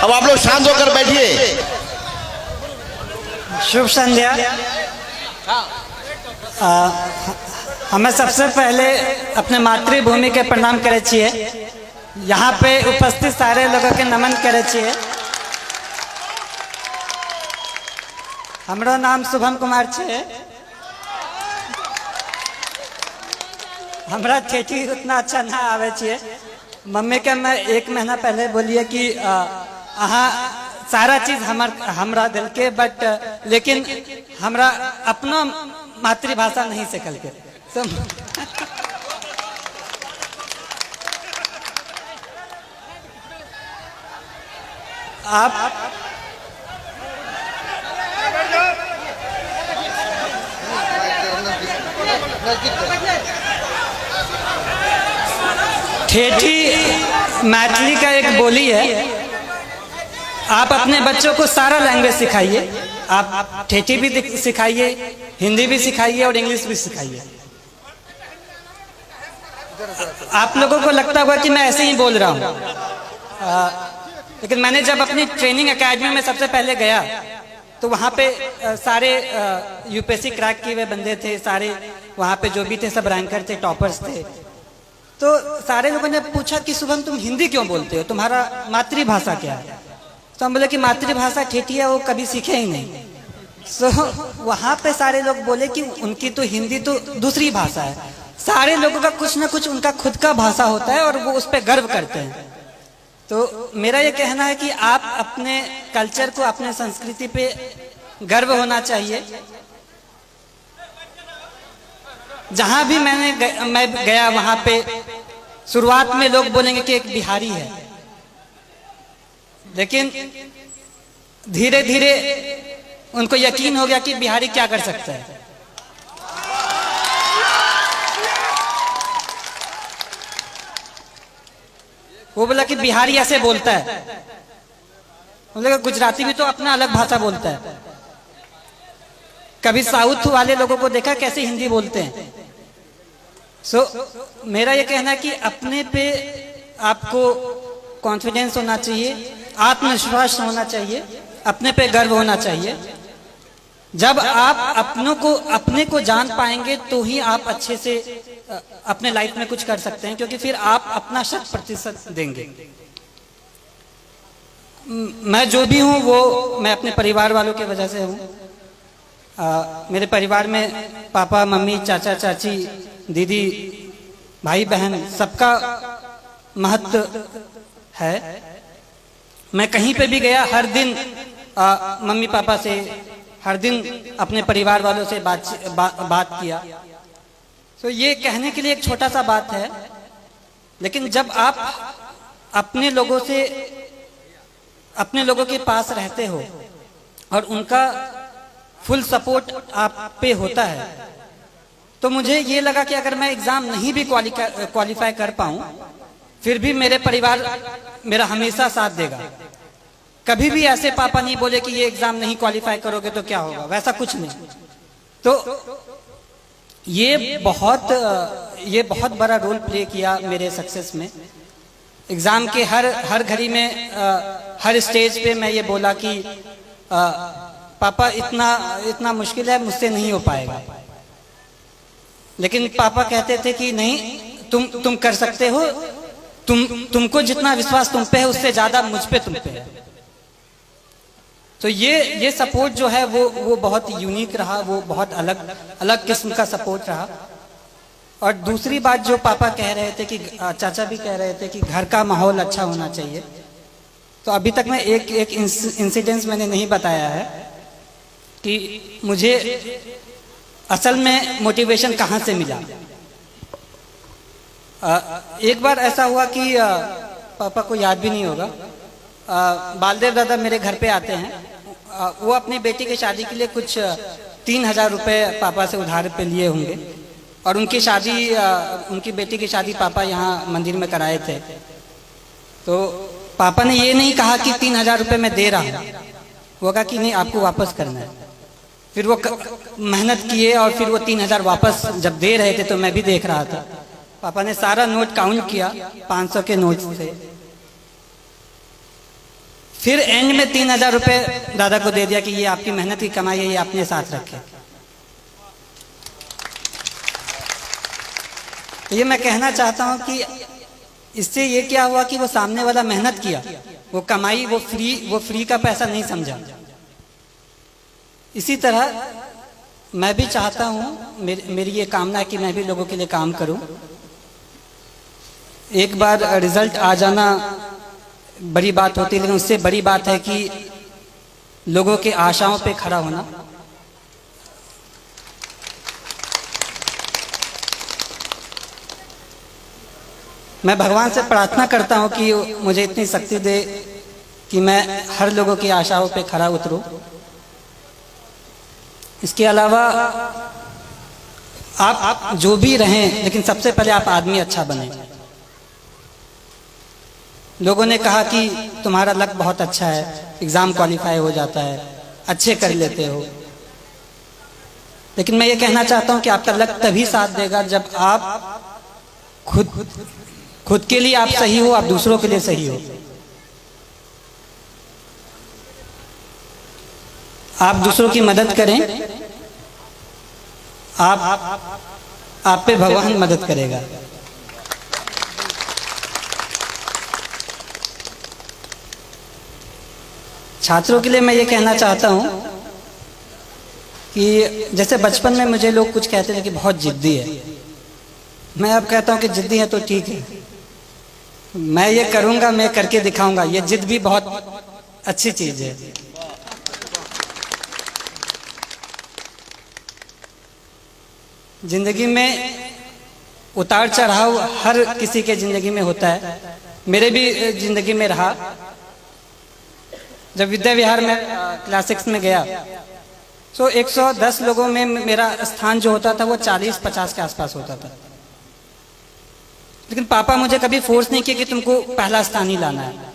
अब आप लोग शांत होकर बैठिए। शुभ संध्या। हमें सबसे पहले अपने मातृभूमि के प्रणाम करे छिए। यहाँ पे उपस्थित सारे लोगों के नमन करे छिए। हमरो नाम शुभम कुमार छे। हमरा ठेठी उतना अच्छा ना आवे छिए। मम्मी के मैं 1 महीना पहले बोलिए कि अहाँ सारा चीज हमरा दिल के, बट लेकिन हमरा अपना मातृभाषा नहीं सीखल के। आप ठेठी मैथिली का एक बोली है। आप अपने बच्चों को सारा लैंग्वेज सिखाइए। आप ठेठी भी सिखाइए, हिंदी भी सिखाइए और इंग्लिश भी सिखाइए। आप लोगों को लगता होगा कि मैं ऐसे ही बोल रहा हूँ, लेकिन मैंने जब अपनी ट्रेनिंग एकेडमी में सबसे पहले गया तो वहाँ पे सारे यूपीएससी क्रैक किए हुए बंदे थे। सारे वहाँ पे जो भी थे सब रैंकर थे, टॉपर्स थे। तो सारे लोगों ने पूछा कि शुभम तुम हिंदी क्यों बोलते हो, तुम्हारा मातृभाषा क्या है? तो हम बोले कि मातृभाषा ठेठी है, वो कभी सीखे ही नहीं। सो वहाँ पे सारे लोग बोले कि उनकी तो हिंदी तो दूसरी भाषा है। सारे लोगों का कुछ ना कुछ उनका खुद का भाषा होता है और वो उस पर गर्व करते हैं। तो मेरा ये कहना है कि आप अपने कल्चर को, अपने संस्कृति पे गर्व होना चाहिए। जहां भी मैं गया वहां पे शुरुआत में लोग बोलेंगे कि एक बिहारी है, लेकिन धीरे धीरे उनको यकीन हो गया कि बिहारी क्या कर सकता है। वो बोला कि बिहारी ऐसे बोलता है। बोले गुजराती भी तो अपना अलग भाषा बोलता है। कभी साउथ वाले लोगों को देखा कैसे हिंदी बोलते हैं। मेरा ये कहना है कि अपने पे आपको कॉन्फिडेंस होना चाहिए, आत्मविश्वास होना चाहिए, अपने पे गर्व होना चाहिए। जब आप अपने को जान पाएंगे तो ही आप अच्छे से अपने लाइफ में कुछ कर सकते हैं, क्योंकि फिर आप अपना 100% देंगे। मैं जो भी हूँ वो मैं अपने परिवार वालों की वजह से हूँ। मेरे परिवार में पापा, मम्मी, चाचा, चाची, दीदी, भाई, बहन, सबका महत्व है। मैं कहीं पे भी गया, हर दिन मम्मी पापा से, हर दिन अपने परिवार वालों से बात किया। तो ये कहने के लिए एक छोटा सा बात है, लेकिन जब आप अपने लोगों के पास रहते हो और उनका फुल सपोर्ट आप पे होता है, तो मुझे ये लगा कि अगर मैं एग्जाम नहीं भी क्वालिफाई कर पाऊं, फिर भी मेरे परिवार मेरा हमेशा साथ देगा। कभी भी ऐसे पापा नहीं बोले कि ये एग्जाम नहीं क्वालिफाई करोगे तो क्या होगा, वैसा कुछ नहीं। तो ये बहुत बड़ा रोल प्ले किया मेरे सक्सेस में। एग्जाम के हर घड़ी में, हर स्टेज पे मैं ये बोला कि पापा इतना मुश्किल है, मुझसे नहीं हो पाएगा। लेकिन पापा कहते थे कि नहीं, तुम कर सकते हो। तुमको जितना विश्वास तुम पे है उससे ज्यादा मुझ पे तुम पे है। तो ये सपोर्ट जो है वो बहुत यूनिक रहा, वो बहुत अलग किस्म का सपोर्ट रहा। और दूसरी बात जो पापा कह रहे थे कि चाचा भी कह रहे थे कि घर का माहौल अच्छा होना चाहिए। तो अभी तक मैं एक इंसिडेंस मैंने नहीं बताया है कि मुझे असल में मोटिवेशन कहाँ से मिला। एक बार ऐसा हुआ कि पापा को याद भी नहीं होगा, बालदेव दादा मेरे घर पे आते हैं। वो अपनी बेटी की शादी के लिए कुछ 3000 रुपये पापा से उधार पे लिए होंगे, और उनकी बेटी की शादी पापा यहाँ मंदिर में कराए थे। तो पापा ने ये नहीं कहा कि 3000 रुपये मैं दे रहा हूँ, वो कहा कि नहीं, आपको वापस करना है। फिर वो मेहनत किए और फिर वो 3000 वापस जब दे रहे थे तो मैं भी देख रहा था। पापा ने सारा नोट काउंट किया 500 के नोट से, फिर एंड में 3,000 रुपये दादा को दे दिया कि ये आपकी मेहनत की कमाई है, ये अपने साथ रखें। ये मैं कहना चाहता हूं कि इससे ये क्या हुआ कि वो सामने वाला मेहनत किया, वो कमाई, वो फ्री का पैसा नहीं समझा। इसी तरह मैं भी चाहता हूं, मेरी ये कामना है कि मैं भी लोगों के लिए काम करूं। एक बार रिजल्ट आ जाना बड़ी बात होती है, लेकिन उससे बड़ी बात है कि लोगों के आशाओं पे खड़ा होना। मैं भगवान से प्रार्थना करता हूं कि मुझे इतनी शक्ति दे कि मैं हर लोगों की आशाओं पे खड़ा उतरूं। इसके अलावा आप जो भी रहें, लेकिन सबसे पहले आप आदमी अच्छा बने। लोगों ने कहा कि तुम्हारा लक बहुत अच्छा है, एग्जाम क्वालिफाई हो जाता है, अच्छे कर लेते हो, लेकिन मैं ये कहना चाहता हूं कि आपका लक तभी साथ देगा जब आप खुद के लिए आप सही हो, आप दूसरों के लिए सही हो। आप दूसरों की मदद करें, आप पे भगवान मदद करेगा। छात्रों के लिए मैं ये कहना चाहता हूं कि जैसे बचपन में मुझे लोग कुछ कहते थे कि बहुत जिद्दी है, मैं अब कहता हूं कि जिद्दी है तो ठीक है, मैं ये करूंगा, मैं करके दिखाऊंगा। ये जिद भी बहुत अच्छी चीज है। जिंदगी में उतार चढ़ाव हर किसी के जिंदगी में होता है, मेरे भी जिंदगी में रहा। जब विद्या विहार में क्लास 6 में गया तो 110 लोगों में मेरा स्थान जो होता था वो 40-50 के आसपास होता था, लेकिन पापा मुझे कभी फोर्स नहीं किया कि तुमको पहला स्थान ही लाना है।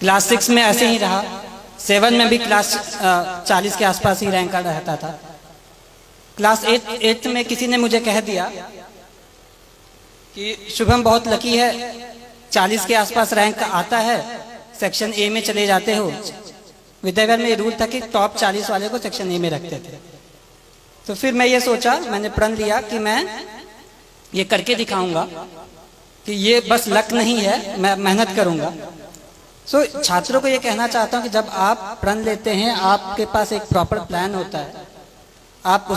क्लास 6 में ऐसे ही रहा, 7 में भी क्लास 40 के आसपास ही रैंक रहता था। क्लास 8 में किसी ने मुझे कह दिया कि शुभम बहुत लकी है, 40 के आसपास रैंक आता है, सेक्शन ए में चले जाते हो। विद्याविहार में रूल था कि टॉप 40 वाले को सेक्शन ए में रखते थे। तो फिर मैं ये सोचा, मैंने प्रण लिया कि मैं ये करके दिखाऊंगा कि ये बस लक नहीं है, मैं मेहनत करूंगा। छात्रों को ये कहना चाहता हूं कि जब आप प्रण लेते हैं, आपके पास एक प्रॉपर प्लान होता है, आप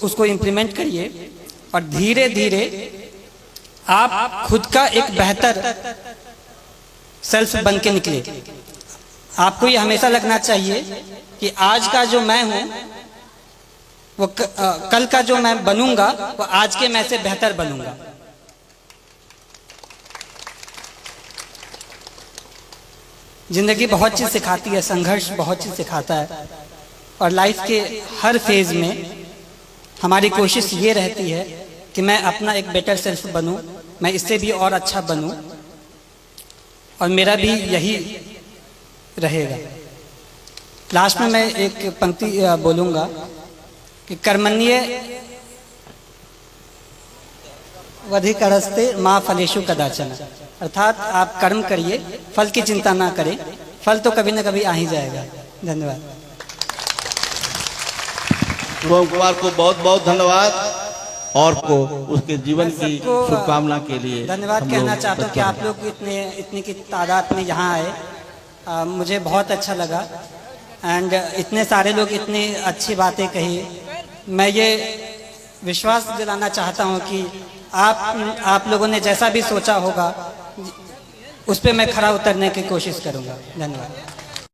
उसको इम्प्लीमेंट करिए और धीरे धीरे आप खुद का एक बेहतर सेल्फ बन के निकले। आपको ये हमेशा लगना चाहिए कि आज का जो मैं हूं वो कल का जो मैं बनूंगा वो आज के मैं से बेहतर बनूंगा। जिंदगी बहुत चीज सिखाती है, संघर्ष बहुत चीज सिखाता है, और लाइफ के हर फेज में हमारी कोशिश ये रहती है कि मैं अपना एक बेटर सेल्फ बनूं, मैं इससे भी और अच्छा बनूं, और मेरा भी यही रहेगा। लास्ट में मैं एक पंक्ति बोलूंगा कि कर्मण्ये वधिकरस्ते मां फलेषु कदाचन, अर्थात आप कर्म करिए, फल की चिंता ना करें, फल तो कभी ना कभी आ ही जाएगा। धन्यवाद। शुभम कुमार को बहुत बहुत धन्यवाद और को उसके जीवन की शुभकामना के लिए धन्यवाद कहना चाहता हूँ कि आप लोग इतनी की तादाद में यहाँ आए, मुझे बहुत अच्छा लगा। एंड इतने सारे लोग इतनी अच्छी बातें कही। मैं ये विश्वास दिलाना चाहता हूँ कि आप लोगों ने जैसा भी सोचा होगा उस पर मैं खरा उतरने की कोशिश करूँगा। धन्यवाद।